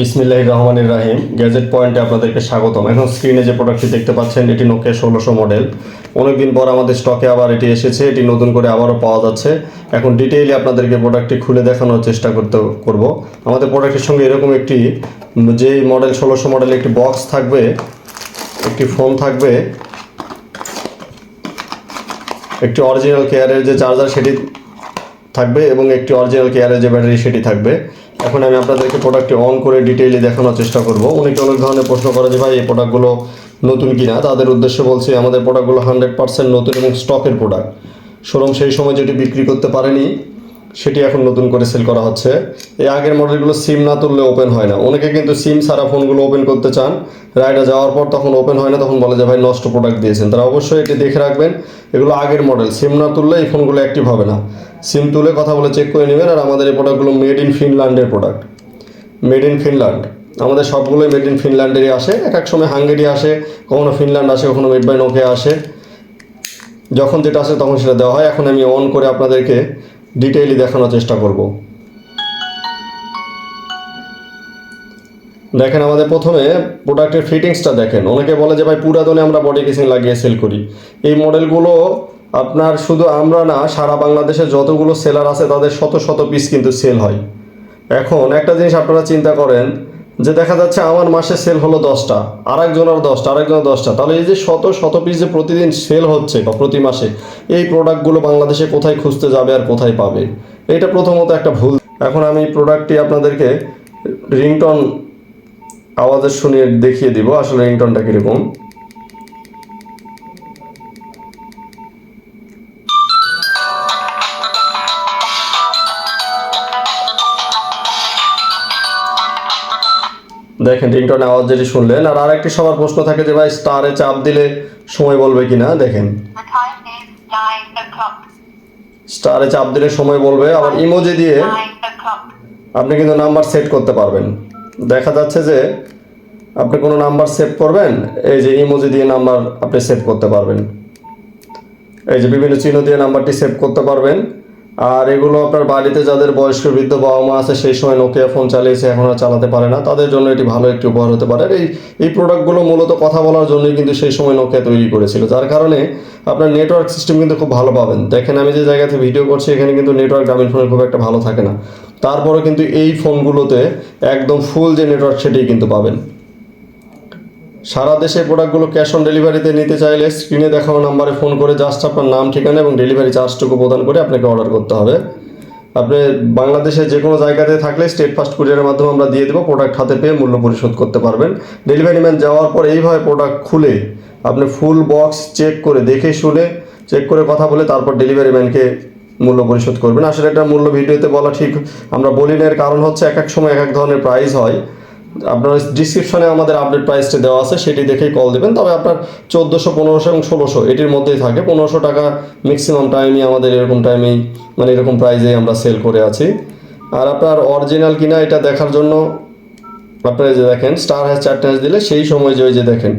বিসমিল্লাহির রহমানির রাহিম। গ্যাজেট পয়েন্টে আপনাদেরকে স্বাগতম। এখন স্ক্রিনে যে প্রোডাক্টটি দেখতে পাচ্ছেন এটি নোকিয়া 1600 মডেল। অনেকদিন পর আমাদের স্টকে আবার এটি এসেছে, এটি নতুন করে আবারও পাওয়া যাচ্ছে। এখন ডিটেইলে আপনাদেরকে প্রোডাক্টটি খুলে দেখানোর চেষ্টা করব। আমাদের প্রোডাক্টের সঙ্গে এরকম একটি যেই মডেল 1600 মডেল একটি বক্স থাকবে, একটি ফোন থাকবে, একটি অরিজিনাল কেয়ারের যে চার্জার সেটি থাকবে এবং একটি অরিজিনাল কেয়ারের যে ব্যাটারি সেটি থাকবে। এখন আমি আপনাদেরকে প্রোডাক্টটি অন করে ডিটেইলে দেখানোর চেষ্টা করব। অনেক ধরনের প্রশ্ন করে যে ভাই এই প্রোডাক্টগুলো নতুন কিনা, তাদের উদ্দেশ্যে বলছি আমাদের প্রোডাক্টগুলো 100% নতুন এবং স্টকের প্রোডাক্ট। শোরুম সেই সময় যেটি বিক্রি করতে পারেনি সেটি এখন নতুন করে সেল করা হচ্ছে। এই আগের মডেলগুলো সিম না তুললে ওপেন হয় না। অনেকে কিন্তু সিম ছাড়া ফোনগুলো ওপেন করতে চান, রাইডে যাওয়ার পর তখন ওপেন হয় না, তখন বলে যে ভাই নষ্ট প্রোডাক্ট দিয়েছেন। তারা অবশ্যই এটি দেখে রাখবেন, এগুলো আগের মডেল, সিম না তুললে এই ফোনগুলো অ্যাক্টিভ হবে না। সিম তুলে কথা বলে চেক করে নেবেন। আর আমাদের এই প্রোডাক্টগুলো মেড ইন ফিনল্যান্ডের প্রোডাক্ট, মেড ইন ফিনল্যান্ড। আমাদের সবগুলোই মেড ইন ফিনল্যান্ডেরই আসে। এক এক সময় হাঙ্গেরি আসে, কখনো ফিনল্যান্ড আসে, কখনো মেড বাই নোকিয়া আসে। যখন যেটা আসে তখন সেটা দেওয়া হয়। এখন আমি অন করে আপনাদেরকে ডিটেইলি দেখানোর চেষ্টা করব। দেখেন, আমাদের প্রথমে প্রোডাক্টের ফিটিংসটা দেখেন। অনেকে বলে যে ভাই পুরাতনে আমরা বডি কেসিং লাগিয়ে সেল করি। এই মডেলগুলো আপনার শুধু আমরা না, সারা বাংলাদেশে যতগুলো সেলার আছে তাদের শত শত পিস কিন্তু সেল হয়। এখন একটা জিনিস আপনারা চিন্তা করেন যে দেখা যাচ্ছে আমার মাসে সেল হলো 10টা, আরেকজনের 10টা, আরেকজনের 10টা, তাহলে এই যে শত শত পিস যে প্রতিদিন সেল হচ্ছে বা প্রতি মাসে, এই প্রোডাক্টগুলো বাংলাদেশে কোথায় খুঁজতে যাবে আর কোথায় পাবে? এটা প্রথমত একটা ভুল। এখন আমি প্রোডাক্টটি আপনাদেরকে রিংটন আওয়াজের শুনিয়ে দেখিয়ে দিব আসলে রিংটনটা কীরকম। দেখেন রিংটন আওয়াজ যেটি শুনলেন। আর আরেকটি সবার প্রশ্ন থাকে যে ভাই স্টারে চাপ দিলে সময় বলবে কিনা। দেখেন স্টারে চাপ দিলে সময় বলবে। আবার ইমোজি দিয়ে আপনি কিন্তু নাম্বার সেট করতে পারবেন। দেখা যাচ্ছে যে আপনি কোনো নাম্বার সেভ করবেন, এই যে ইমোজি দিয়ে নাম্বার আপনি সেভ করতে পারবেন। এই যে বিভিন্ন চিহ্ন দিয়ে নাম্বারটি সেভ করতে পারবেন। আর এগুলো আপনার বাড়িতে যাদের বয়স্ক বৃদ্ধ বাবা মা আছে, সেই সময় নোকিয়া ফোন চালিয়েছে এখন আর চালাতে পারে না, তাদের জন্য এটি ভালো একটি উপহার হতে পারে। এই প্রোডাক্টগুলো মূলত কথা বলার জন্যই কিন্তু সেই সময় নোকিয়া তৈরি করেছিল, যার কারণে আপনার নেটওয়ার্ক সিস্টেম কিন্তু খুব ভালো পাবেন। দেখেন আমি যে জায়গাতে ভিডিও করছি এখানে কিন্তু নেটওয়ার্ক গ্রামীণ ফোনের খুব একটা ভালো থাকে না, তারপরে কিন্তু এই ফোনগুলোতে একদম ফুল যে নেটওয়ার্ক সেটি কিন্তু পাবেন। সারা দেশে প্রোডাক্টগুলো ক্যাশ অন ডেলিভারিতে নিতে চাইলে স্ক্রিনে দেখানো নাম্বারে ফোন করে জাস্ট আপনার নাম, ঠিকানা এবং ডেলিভারি চার্জটুকু প্রদান করে আপনাকে অর্ডার করতে হবে। আপনি বাংলাদেশে যে কোনো জায়গাতে থাকলে স্টেট ফাস্ট কুরিয়ারের মাধ্যমে আমরা দিয়ে দেবো। প্রোডাক্ট হাতে পেয়ে মূল্য পরিশোধ করতে পারবেন। ডেলিভারি ম্যান যাওয়ার পর এইভাবে প্রোডাক্ট খুলে আপনি ফুল বক্স চেক করে, দেখে শুনে চেক করে কথা বলে তারপর ডেলিভারি ম্যানকে মূল্য পরিশোধ করবেন। আসলে এটা মূল্য ভিডিওতে বলা ঠিক আমরা বলি না, এর কারণ হচ্ছে এক এক সময় এক এক ধরনের প্রাইস হয়। আপনার ডিসক্রিপশনে আমাদের আপডেট প্রাইসটি দেওয়া আছে, সেটি দেখেই কল দেবেন। তবে আপনার 1400, 1500 এবং 1600 এটির মধ্যেই থাকে। 1500 টাকা ম্যাক্সিমাম টাইমই আমাদের এরকম টাইমেই, মানে এরকম প্রাইসেই আমরা সেল করে আছি। আর আপনার অরিজিনাল কিনা এটা দেখার জন্য আপনারা যে দেখেন স্টার হ্যাশ 4 দিলে সেই সময় যে ওই যে দেখেন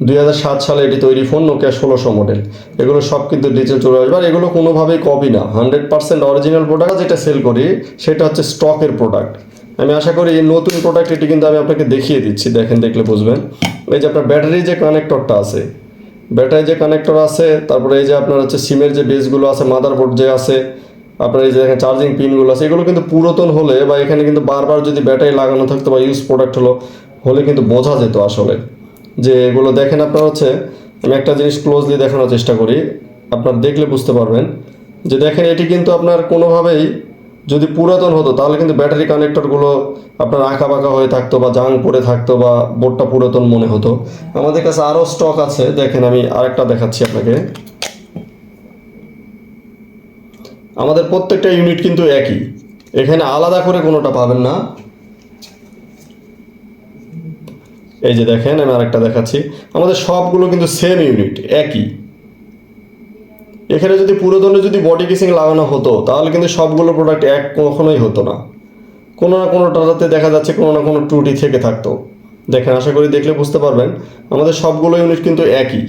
2007 সালে এটি তৈরি ফোন, নোকিয়া 1600 মডেল, এগুলো সব কিন্তু ডিটেল চলে আসবে। আর এগুলো কোনোভাবেই কপি না, 100% অরিজিনাল প্রোডাক্ট। যেটা সেল করি সেটা হচ্ছে স্টকের প্রোডাক্ট। আমি আশা করি এই নতুন প্রোডাক্ট এটি কিন্তু আমি আপনাকে দেখিয়ে দিচ্ছি, দেখেন, দেখলে বুঝবেন। এই যে আপনার ব্যাটারি যে কানেক্টরটা আছে, ব্যাটারি যে কানেক্টর আছে, তারপরে এই যে আপনার হচ্ছে সিমের যে বেসগুলো আছে, মাদারবোর্ড যে আছে, আপনার এই যে দেখেন চার্জিং পিনগুলো আছে, এগুলো কিন্তু পুরাতন হলে বা এখানে কিন্তু বারবার যদি ব্যাটারি লাগানো থাকতো বা ইউজ প্রোডাক্ট হলে কিন্তু বোঝা যেত আসলে যে এগুলো। দেখেন আপনার হচ্ছে আমি একটা জিনিস ক্লোজলি দেখানোর চেষ্টা করি, আপনার দেখলে বুঝতে পারবেন যে দেখেন এটি কিন্তু আপনার কোনোভাবেই যদি পুরাতন হতো তাহলে কিন্তু ব্যাটারি কানেক্টরগুলো আপনার আঁকা বাঁকা হয়ে থাকতো বা জাং পড়ে থাকতো বা বোর্ডটা পুরাতন মনে হতো। আমাদের কাছে আরও স্টক আছে, দেখেন আমি আরেকটা দেখাচ্ছি আপনাকে। আমাদের প্রত্যেকটা ইউনিট কিন্তু একই, এখানে আলাদা করে কোনোটা পাবেন না। এই যে দেখেন আমি আরেকটা দেখাচ্ছি, আমাদের সবগুলো কিন্তু সেম ইউনিট, একই। এখানে যদি পুরোদনে যদি বডি কেসিং লাগানো হতো তাহলে কিন্তু সবগুলো প্রোডাক্ট এক কখনোই হতো না, কোনো না কোনোটাতে দেখা যাচ্ছে কোনো না কোনো ত্রুটি থেকে থাকতো। দেখেন আশা করি দেখলে বুঝতে পারবেন আমাদের সবগুলো ইউনিট কিন্তু একই।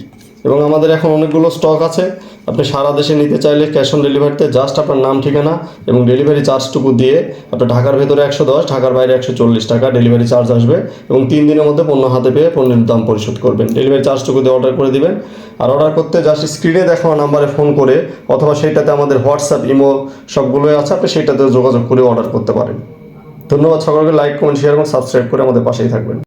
এবং আমাদের এখন অনেকগুলো স্টক আছে। আপনি সারা দেশে নিতে চাইলে ক্যাশ অন ডেলিভারিতে জাস্ট আপনার নাম, ঠিকানা এবং ডেলিভারি চার্জটুকু দিয়ে আপনার ঢাকার ভেতরে 110, ঢাকার বাইরে 140 টাকা ডেলিভারি চার্জ আসবে এবং 3 দিনের মধ্যে পণ্য হাতে পেয়ে পণ্যের দাম পরিশোধ করবেন। ডেলিভারি চার্জটুকু দিয়ে অর্ডার করে দিবেন। আর অর্ডার করতে জাস্ট স্ক্রিনে দেখানো নাম্বারে ফোন করে অথবা সেইটাতে আমাদের হোয়াটসঅ্যাপ, ইমো সবগুলোই আছে, আপনি সেইটাতে যোগাযোগ করে অর্ডার করতে পারেন। ধন্যবাদ সকলকে। লাইক, কমেন্ট, শেয়ার এবং সাবস্ক্রাইব করে আমাদের পাশেই থাকবেন।